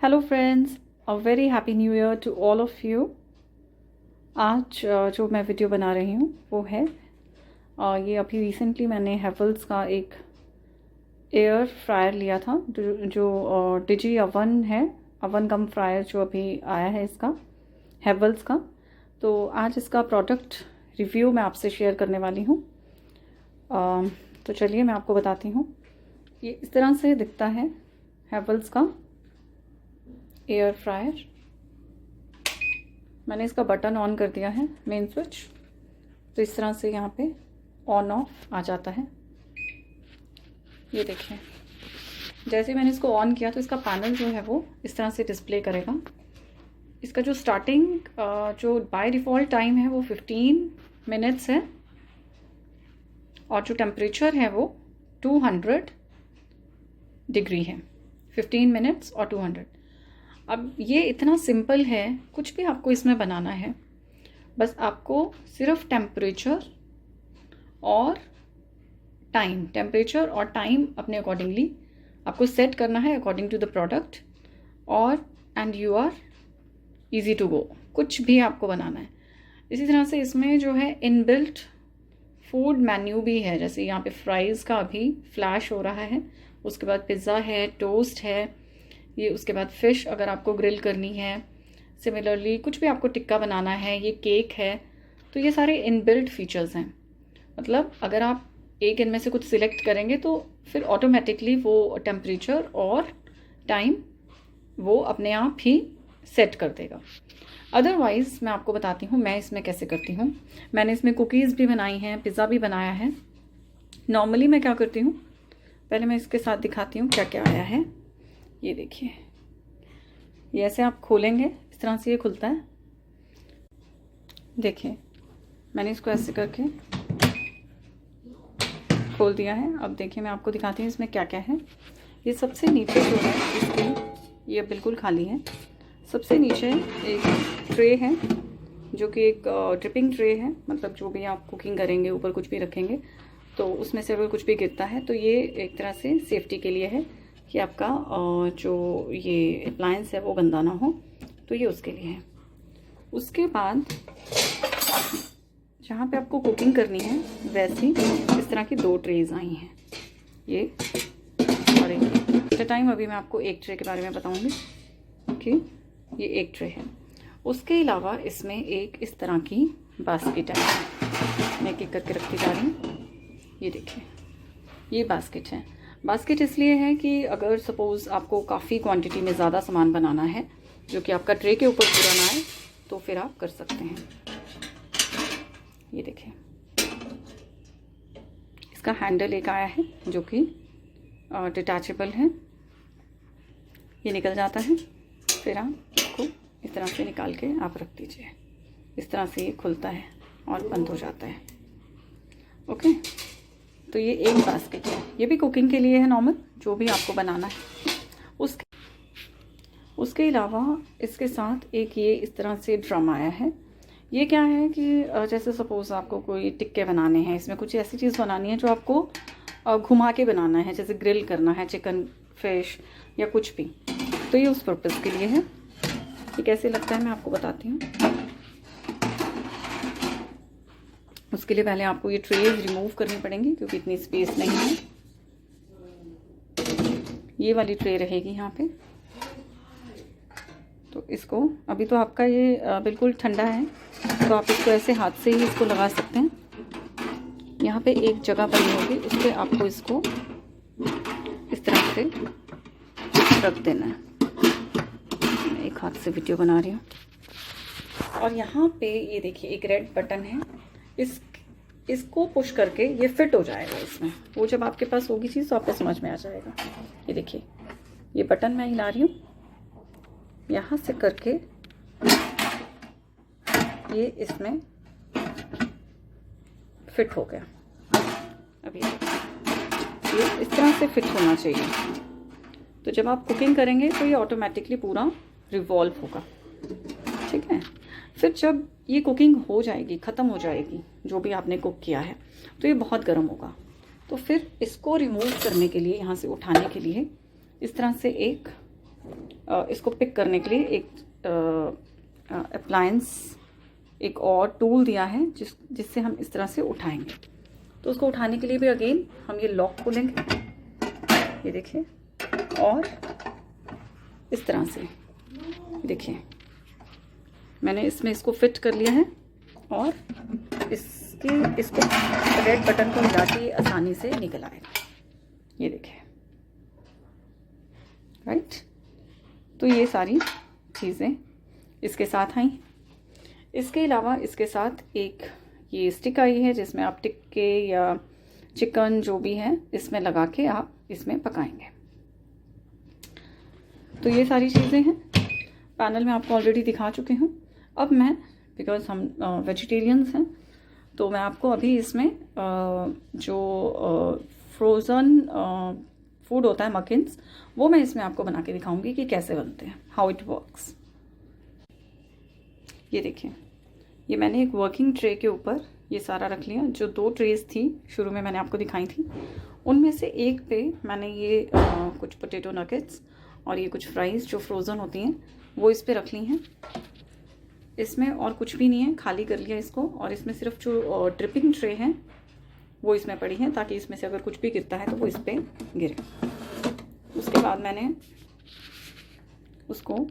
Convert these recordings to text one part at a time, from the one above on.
Hello friends, a very happy new year to all of you. आज जो मैं video बना रही हूँ वो है ये अभी रिसेंटली मैंने हेवल्स का एक एयर फ्रायर लिया था जो डिजी अवन है, अवन कम फ्रायर जो अभी आया है इसका हेवल्स का। तो आज इसका प्रोडक्ट रिव्यू मैं आपसे शेयर करने वाली हूँ। तो चलिए मैं आपको बताती हूँ। ये इस तरह से दिखता है हेवल्स का एयर फ्रायर। मैंने इसका बटन ऑन कर दिया है, मेन स्विच। तो इस तरह से यहाँ पे ऑन ऑफ आ जाता है। ये देखिए, जैसे मैंने इसको ऑन किया तो इसका पैनल जो है वो इस तरह से डिस्प्ले करेगा। इसका जो स्टार्टिंग जो बाय डिफ़ॉल्ट टाइम है वो 15 मिनट्स है और जो टेम्परेचर है वो 200 डिग्री है। 15 मिनट्स और 200। अब ये इतना सिंपल है, कुछ भी आपको इसमें बनाना है, बस आपको सिर्फ टेम्परेचर और टाइम अपने अकॉर्डिंगली आपको सेट करना है अकॉर्डिंग टू द प्रोडक्ट, और and you are easy to go. कुछ भी आपको बनाना है। इसी तरह से इसमें जो है इनबिल्ट फूड मेन्यू भी है। जैसे यहाँ पे फ्राइज़ का अभी फ्लैश हो रहा है, उसके बाद पिज़्ज़ा है, टोस्ट है, ये उसके बाद फ़िश अगर आपको ग्रिल करनी है, सिमिलरली कुछ भी आपको टिक्का बनाना है, ये केक है। तो ये सारे इनबिल्ट फीचर्स हैं। मतलब अगर आप एक इनमें से कुछ सिलेक्ट करेंगे तो फिर ऑटोमेटिकली वो टेम्परेचर और टाइम वो अपने आप ही सेट कर देगा। अदरवाइज़ मैं आपको बताती हूँ मैं इसमें कैसे करती हूँ। मैंने इसमें कुकीज़ भी बनाई हैं, पिज़्ज़ा भी बनाया है। नॉर्मली मैं क्या करती हूँ, पहले मैं इसके साथ दिखाती हूँ क्या क्या आया है। ये देखिए, ये ऐसे आप खोलेंगे, इस तरह से ये खुलता है। देखिए, मैंने इसको ऐसे करके खोल दिया है। अब देखिए मैं आपको दिखाती हूँ इसमें क्या क्या है। ये सबसे नीचे जो है इसकी, ये बिल्कुल खाली है। सबसे नीचे एक ट्रे है जो कि एक ड्रिपिंग ट्रे है। मतलब जो भी आप कुकिंग करेंगे, ऊपर कुछ भी रखेंगे तो उसमें से अगर कुछ भी गिरता है तो ये एक तरह से सेफ्टी के लिए है कि आपका जो ये अप्लायंस है वो गंदा ना हो। तो ये उसके लिए है। उसके बाद जहाँ पे आपको कुकिंग करनी है वैसी इस तरह की 2 ट्रेज़ आई हैं, ये और एक टाइम। अभी मैं आपको एक ट्रे के बारे में बताऊंगी कि ये एक ट्रे है। उसके अलावा इसमें एक इस तरह की बास्केट है। मैं एक करके रखती जा रही हूँ। ये देखिए, ये बास्केट है। बास्केट इसलिए है कि अगर सपोज़ आपको काफ़ी क्वांटिटी में ज़्यादा सामान बनाना है जो कि आपका ट्रे के ऊपर पूरा ना आए तो फिर आप कर सकते हैं। ये देखिए, इसका हैंडल एक आया है जो कि डिटैचेबल है। ये निकल जाता है, फिर आप इसको इस तरह से निकाल के आप रख दीजिए। इस तरह से ये खुलता है और बंद हो जाता है। ओके, तो ये एक बास्केट है। ये भी कुकिंग के लिए है, नॉर्मल जो भी आपको बनाना है। उसके अलावा इसके साथ एक ये इस तरह से ड्रम आया है। ये क्या है कि जैसे सपोज़ आपको कोई टिक्के बनाने हैं, इसमें कुछ ऐसी चीज़ बनानी है जो आपको घुमा के बनाना है, जैसे ग्रिल करना है चिकन, फिश या कुछ भी, तो ये उस पर्पज़ के लिए है। ये कैसे लगता है मैं आपको बताती हूँ। उसके लिए पहले आपको ये ट्रेज रिमूव करनी पड़ेंगी क्योंकि इतनी स्पेस नहीं है। ये वाली ट्रे रहेगी यहाँ पे। तो इसको अभी तो आपका ये बिल्कुल ठंडा है तो आप इसको ऐसे हाथ से ही इसको लगा सकते हैं। यहाँ पे एक जगह बनी होगी, उस पर आपको इसको इस तरह से रख देना है। मैं एक हाथ से वीडियो बना रही हूँ। और यहाँ पे ये देखिए एक रेड बटन है, इसको पुश करके ये फिट हो जाएगा इसमें। वो जब आपके पास होगी चीज़ तो आपको समझ में आ जाएगा। ये देखिए, ये बटन मैं हिला रही हूँ, यहाँ से करके ये इसमें फिट हो गया। अभी ये इस तरह से फिट होना चाहिए। तो जब आप कुकिंग करेंगे तो ये ऑटोमेटिकली पूरा रिवॉल्व होगा। ठीक है, फिर जब ये कुकिंग हो जाएगी, ख़त्म हो जाएगी जो भी आपने कुक किया है, तो ये बहुत गर्म होगा। तो फिर इसको रिमूव करने के लिए, यहाँ से उठाने के लिए इस तरह से एक इसको पिक करने के लिए एक अप्लायंस, एक और टूल दिया है जिससे हम इस तरह से उठाएंगे। तो उसको उठाने के लिए भी अगेन हम ये लॉक खोलेंगे, ये देखिए, और इस तरह से देखिए मैंने इसमें इसको फिट कर लिया है और इसको रेड बटन को हिला के आसानी से निकल आएगा, ये देखिए, राइट। तो ये सारी चीज़ें इसके साथ आई। इसके अलावा इसके साथ एक ये स्टिक आई है जिसमें आप टिक्के या चिकन जो भी है इसमें लगा के आप इसमें पकाएंगे। तो ये सारी चीज़ें हैं, पैनल में आपको ऑलरेडी दिखा चुके हूँ। अब मैं, बिकॉज हम वेजिटेरियंस हैं, तो मैं आपको अभी इसमें जो फ्रोज़न फूड होता है मकिन्स, वो मैं इसमें आपको बना के दिखाऊंगी कि कैसे बनते हैं, हाउ इट वर्क्स। ये देखिए, ये मैंने एक वर्किंग ट्रे के ऊपर ये सारा रख लिया। जो 2 ट्रेस थी शुरू में मैंने आपको दिखाई थी, उनमें से एक पे मैंने ये कुछ पोटैटो नगेट्स और ये कुछ फ्राइज़ जो फ्रोज़न होती हैं वो इस पे रख ली हैं। इसमें और कुछ भी नहीं है, खाली कर लिया इसको, और इसमें सिर्फ जो ड्रिपिंग ट्रे है वो इसमें पड़ी है ताकि इसमें से अगर कुछ भी गिरता है तो वो इस पर गिरे। उसके बाद मैंने उसको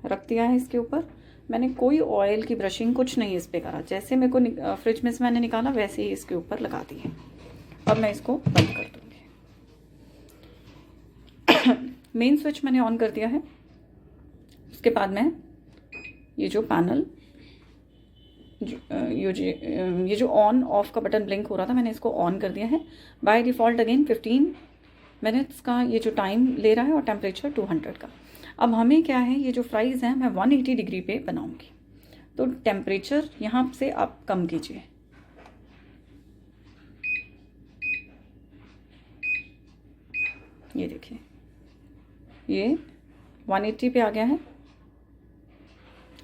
रख दिया है इसके ऊपर। मैंने कोई ऑयल की ब्रशिंग कुछ नहीं इस पर करा, जैसे मेरे को फ्रिज में से मैंने निकाला वैसे ही इसके ऊपर लगा दी है। अब मैं इसको बंद कर दूँगी। मेन स्विच मैंने ऑन कर दिया है। उसके बाद मैं ये जो पैनल ये जो ऑन ऑफ का बटन ब्लिंक हो रहा था, मैंने इसको ऑन कर दिया है। बाय डिफ़ॉल्ट अगेन 15 मिनट्स का ये जो टाइम ले रहा है और टेम्परेचर 200 का। अब हमें क्या है, ये जो फ्राइज़ हैं मैं 180 डिग्री पे बनाऊंगी, तो टेम्परेचर यहाँ से आप कम कीजिए। ये देखिए, ये 180 पे आ गया है।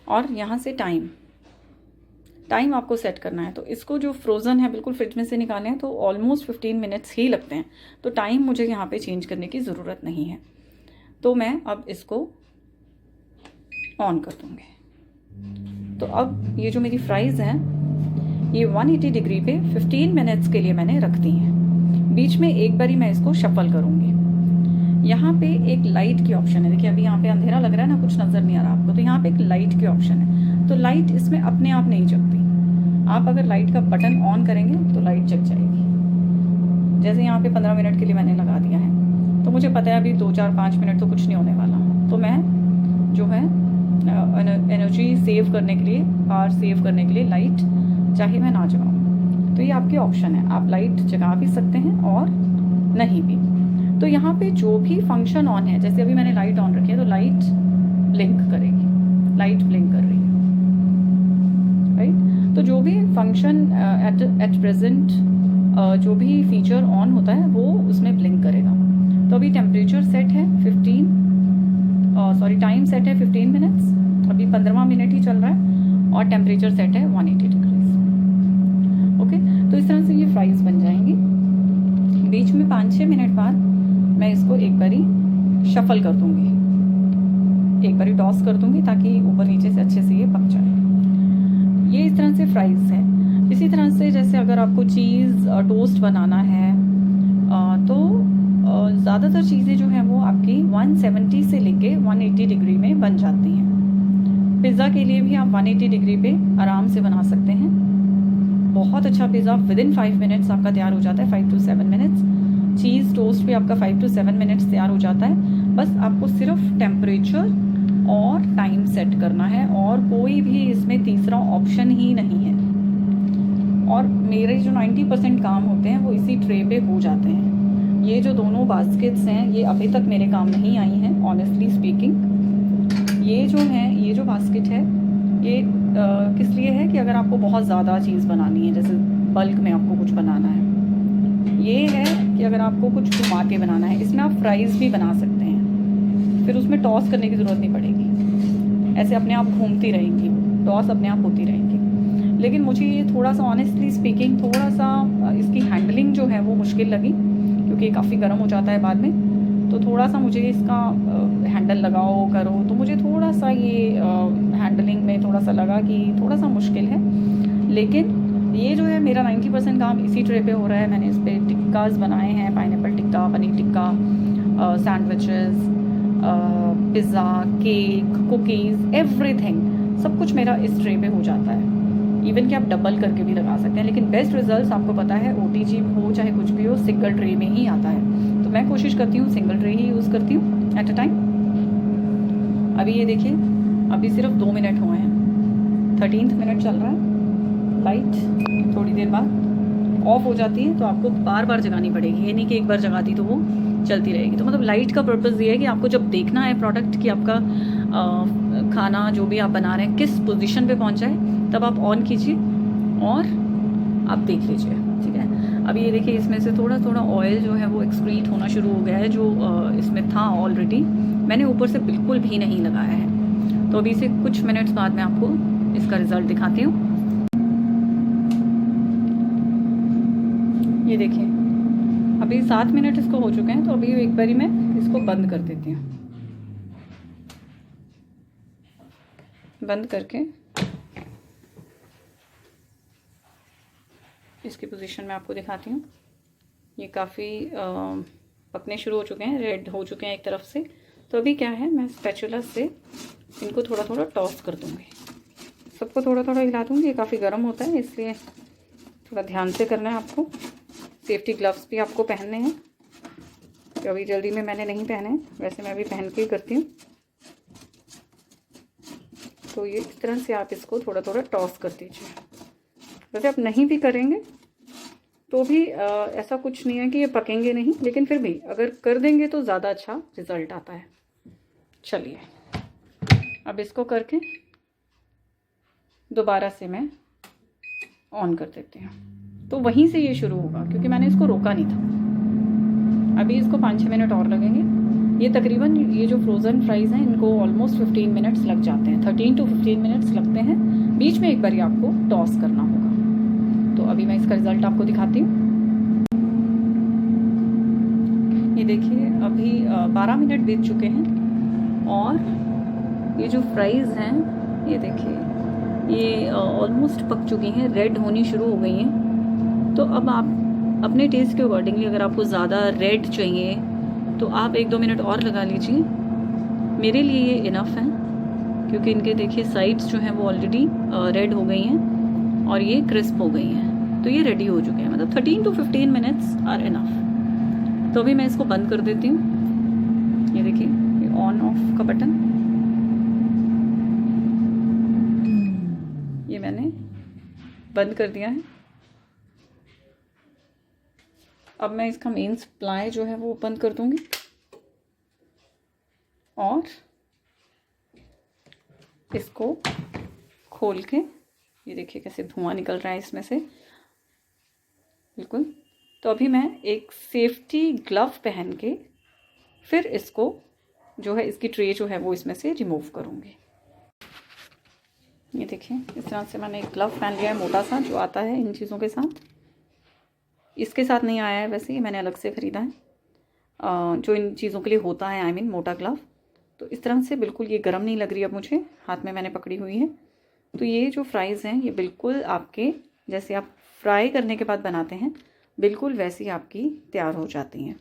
और यहाँ से टाइम आपको सेट करना है। तो इसको जो फ्रोज़न है बिल्कुल फ्रिज में से निकाले हैं तो ऑलमोस्ट 15 मिनट्स ही लगते हैं, तो टाइम मुझे यहाँ पे चेंज करने की ज़रूरत नहीं है। तो मैं अब इसको ऑन कर दूँगी। तो अब ये जो मेरी फ्राइज़ हैं ये 180 डिग्री पे 15 मिनट्स के लिए मैंने रख दी हैं। बीच में एक बारी मैं इसको शफल करूँगी। यहाँ पे एक लाइट की ऑप्शन है, देखिए अभी यहाँ पे अंधेरा लग रहा है ना, कुछ नज़र नहीं आ रहा आपको, तो यहाँ पे एक लाइट की ऑप्शन है। तो लाइट इसमें अपने आप नहीं जगती, आप अगर लाइट का बटन ऑन करेंगे तो लाइट जग जाएगी। जैसे यहाँ पे 15 मिनट के लिए मैंने लगा दिया है, तो मुझे पता है अभी 2, 4, 5 मिनट तो कुछ नहीं होने वाला। तो मैं जो है एनर्जी सेव करने के लिए, पावर सेव करने के लिए लाइट चाहे मैं ना जगाऊँ, तो ये आपके ऑप्शन है, आप लाइट जगा भी सकते हैं और नहीं भी। तो यहाँ पे जो भी फंक्शन ऑन है, जैसे अभी मैंने लाइट ऑन रखी है तो लाइट ब्लिंक करेगी, लाइट ब्लिंक कर रही है, राइट। तो जो भी फंक्शन एट प्रेजेंट जो भी फीचर ऑन होता है वो उसमें ब्लिंक करेगा। तो अभी टेम्परेचर सेट है टाइम सेट है 15 मिनट्स, अभी 15वां मिनट ही चल रहा है, और टेम्परेचर सेट है 180 डिग्रीज। ओके, तो इस तरह से ये फ्राइज़ बन जाएंगी। बीच में 5-6 मिनट बाद मैं इसको एक बारी शफल कर दूंगी, एक बारी टॉस कर दूंगी ताकि ऊपर नीचे से अच्छे से ये पक जाए। ये इस तरह से फ्राइज़ है। इसी तरह से जैसे अगर आपको चीज़ टोस्ट बनाना है तो ज़्यादातर चीज़ें जो हैं वो आपकी 170 से लेके 180 डिग्री में बन जाती हैं। पिज़्ज़ा के लिए भी आप 180 डिग्री पे आराम से बना सकते हैं। बहुत अच्छा पिज़्ज़ा विदिन 5 मिनट्स आपका तैयार हो जाता है, 5 to 7 मिनट्स। चीज़ टोस्ट भी आपका 5 to 7 मिनट्स तैयार हो जाता है। बस आपको सिर्फ टेम्परेचर और टाइम सेट करना है, और कोई भी इसमें तीसरा ऑप्शन ही नहीं है। और मेरे जो 90% काम होते हैं वो इसी ट्रे पे हो जाते हैं। ये जो दोनों बास्केट्स हैं ये अभी तक मेरे काम नहीं आई हैं, ऑनेस्टली स्पीकिंग। ये जो बास्केट है ये किस लिए है कि अगर आपको बहुत ज़्यादा चीज़ बनानी है, जैसे बल्क में आपको कुछ बनाना है। ये है कि अगर आपको कुछ घुमा के बनाना है, इसमें आप फ्राइज़ भी बना सकते हैं, फिर उसमें टॉस करने की ज़रूरत नहीं पड़ेगी, ऐसे अपने आप घूमती रहेंगी, टॉस अपने आप होती रहेंगी। लेकिन मुझे ये थोड़ा सा ऑनेस्टली स्पीकिंग थोड़ा सा इसकी हैंडलिंग जो है वो मुश्किल लगी, क्योंकि काफ़ी गर्म हो जाता है बाद में। तो थोड़ा सा मुझे इसका हैंडल लगाओ करो, तो मुझे थोड़ा सा ये हैंडलिंग में थोड़ा सा लगा कि थोड़ा सा मुश्किल है। लेकिन ये जो है मेरा 90% काम इसी ट्रे पे हो रहा है। मैंने इस पर टिक्काज बनाए हैं, pineapple tikka, paneer tikka, sandwiches, pizza, cake, cookies, everything, सब कुछ मेरा इस ट्रे पे हो जाता है। इवन कि आप डबल करके भी लगा सकते हैं, लेकिन बेस्ट रिजल्ट्स आपको पता है OTG हो चाहे कुछ भी हो, सिंगल ट्रे में ही आता है। तो मैं कोशिश करती हूँ सिंगल ट्रे ही यूज़ करती हूँ एट अ टाइम। अभी ये देखिए, अभी सिर्फ 2 मिनट हुए हैं, 13th मिनट चल रहा है। लाइट थोड़ी देर बाद ऑफ हो जाती है, तो आपको बार बार जगानी पड़ेगी, ये नहीं कि एक बार जगा दी तो वो चलती रहेगी। तो मतलब लाइट का पर्पज़ ये है कि आपको जब देखना है प्रोडक्ट कि आपका खाना जो भी आप बना रहे हैं किस पोजीशन पे पहुंचा है, तब आप ऑन कीजिए और आप देख लीजिए, ठीक है। अब ये देखिए, इसमें से थोड़ा थोड़ा ऑयल जो है वो एक्सक्रीट होना शुरू हो गया है, जो इसमें था ऑलरेडी, मैंने ऊपर से बिल्कुल भी नहीं लगाया है। तो अभी से कुछ मिनट्स बाद मैं आपको इसका रिज़ल्ट दिखाती हूँ। ये देखिए, अभी 7 मिनट इसको हो चुके हैं, तो अभी एक बारी मैं इसको बंद कर देती हूँ। बंद करके इसकी पोजीशन में आपको दिखाती हूँ। ये काफ़ी पकने शुरू हो चुके हैं, रेड हो चुके हैं एक तरफ से। तो अभी क्या है, मैं स्पैचुला से इनको थोड़ा थोड़ा टॉस कर दूँगी, सबको थोड़ा थोड़ा हिला दूँगी। ये काफ़ी गर्म होता है, इसलिए थोड़ा ध्यान से करना है आपको। सेफ्टी ग्लव्स भी आपको पहनने हैं, तो अभी जल्दी में मैंने नहीं पहने, वैसे मैं अभी पहन के ही करती हूँ। तो ये इस तरह से आप इसको थोड़ा थोड़ा टॉस कर दीजिए। वैसे आप नहीं भी करेंगे तो भी ऐसा कुछ नहीं है कि ये पकेंगे नहीं, लेकिन फिर भी अगर कर देंगे तो ज़्यादा अच्छा रिज़ल्ट आता है। चलिए, अब इसको करके दोबारा से मैं ऑन कर देती हूँ। तो वहीं से ये शुरू होगा, क्योंकि मैंने इसको रोका नहीं था। अभी इसको 5-6 मिनट और लगेंगे। ये तकरीबन ये जो फ्रोज़न फ्राइज़ हैं इनको ऑलमोस्ट 15 मिनट्स लग जाते हैं, 13 to 15 मिनट्स लगते हैं। बीच में एक बार आपको टॉस करना होगा। तो अभी मैं इसका रिज़ल्ट आपको दिखाती हूँ। ये देखिए, अभी 12 मिनट बीत चुके हैं और ये जो फ्राइज़ हैं, ये देखिए, ये ऑलमोस्ट पक चुकी हैं, रेड होनी शुरू हो गई हैं। तो अब आप अपने टेस्ट के अकॉर्डिंगली, अगर आपको ज़्यादा रेड चाहिए तो आप 1-2 मिनट और लगा लीजिए। मेरे लिए ये इनफ है, क्योंकि इनके देखिए साइड्स जो हैं वो ऑलरेडी रेड हो गई हैं और ये क्रिस्प हो गई हैं। तो ये रेडी हो चुके हैं, मतलब 13 to 15 मिनट्स आर इनफ। तो अभी मैं इसको बंद कर देती हूँ। ये देखिए, ये ऑन ऑफ का बटन, ये मैंने बंद कर दिया है। अब मैं इसका मेन सप्लाई जो है वो बंद कर दूंगी और इसको खोल के, ये देखिए कैसे धुआं निकल रहा है इसमें से, बिल्कुल। तो अभी मैं एक सेफ्टी ग्लव पहन के फिर इसको जो है, इसकी ट्रे जो है वो इसमें से रिमूव करूँगी। ये देखिए, इस तरह से मैंने एक ग्लव पहन लिया है, मोटा सा, जो आता है इन चीज़ों के साथ। इसके साथ नहीं आया है वैसे, ये मैंने अलग से ख़रीदा है, जो इन चीज़ों के लिए होता है, आई मीन मोटा ग्लव। तो इस तरह से बिल्कुल ये गर्म नहीं लग रही अब मुझे, हाथ में मैंने पकड़ी हुई है। तो ये जो फ्राइज़ हैं ये बिल्कुल आपके जैसे आप फ्राई करने के बाद बनाते हैं, बिल्कुल वैसी आपकी तैयार हो जाती हैं।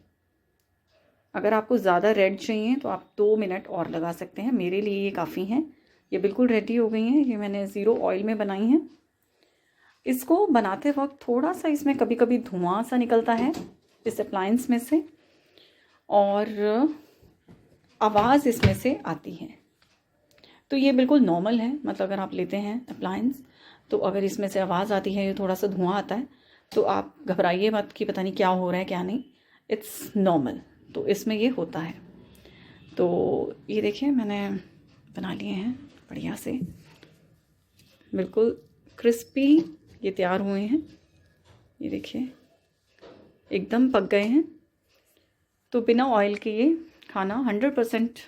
अगर आपको ज़्यादा रेड चाहिए तो आप 2 मिनट और लगा सकते हैं, मेरे लिए ये काफ़ी हैं। ये बिल्कुल रेडी हो गई हैं, ये मैंने ज़ीरो ऑयल में बनाई हैं। इसको बनाते वक्त थोड़ा सा इसमें कभी कभी धुआं सा निकलता है इस अप्लायंस में से, और आवाज़ इसमें से आती है। तो ये बिल्कुल नॉर्मल है, मतलब अगर आप लेते हैं अप्लायंस तो अगर इसमें से आवाज़ आती है, ये थोड़ा सा धुआं आता है, तो आप घबराइए मत कि पता नहीं क्या हो रहा है क्या नहीं, इट्स नॉर्मल। तो इसमें ये होता है। तो ये देखिए, मैंने बना लिए हैं बढ़िया से, बिल्कुल क्रिस्पी ये तैयार हुए हैं। ये देखिए, एकदम पक गए हैं। तो बिना ऑयल के ये खाना 100%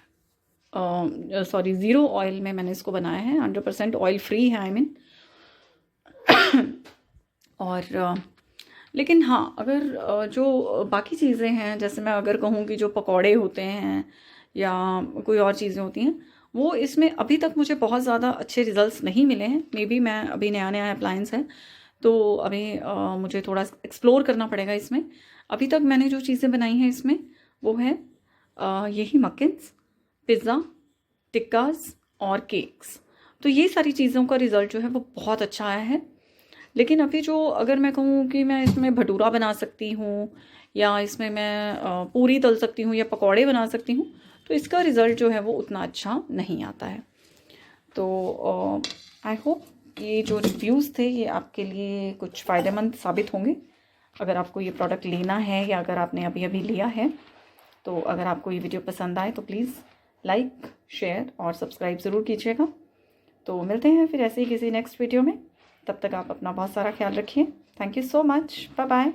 ज़ीरो ऑयल में मैंने इसको बनाया है, 100% ऑयल फ्री है, आई मीन। और लेकिन हाँ, अगर जो बाकी चीज़ें हैं, जैसे मैं अगर कहूँ कि जो पकौड़े होते हैं या कोई और चीज़ें होती हैं, वो इसमें अभी तक मुझे बहुत ज़्यादा अच्छे रिजल्ट्स नहीं मिले हैं। मे बी मैं अभी नया नया अप्लायंस है, तो अभी मुझे थोड़ा एक्सप्लोर करना पड़ेगा इसमें। अभी तक मैंने जो चीज़ें बनाई हैं इसमें, वो है यही मक्खन्स, पिज़्ज़ा, टिक्कास और केक्स। तो ये सारी चीज़ों का रिज़ल्ट जो है वो बहुत अच्छा आया है। लेकिन अभी जो अगर मैं कहूँ कि मैं इसमें भटूरा बना सकती हूँ या इसमें मैं पूरी तल सकती हूँ या पकौड़े बना सकती हूँ, तो इसका रिज़ल्ट जो है वो उतना अच्छा नहीं आता है। तो आई होप ये जो रिव्यूज़ थे ये आपके लिए कुछ फ़ायदेमंद साबित होंगे। अगर आपको ये प्रोडक्ट लेना है या अगर आपने अभी अभी लिया है, तो अगर आपको ये वीडियो पसंद आए तो प्लीज़ लाइक, शेयर और सब्सक्राइब ज़रूर कीजिएगा। तो मिलते हैं फिर ऐसे ही किसी नेक्स्ट वीडियो में। तब तक आप अपना बहुत सारा ख्याल रखिए। Thank you so much. Bye bye.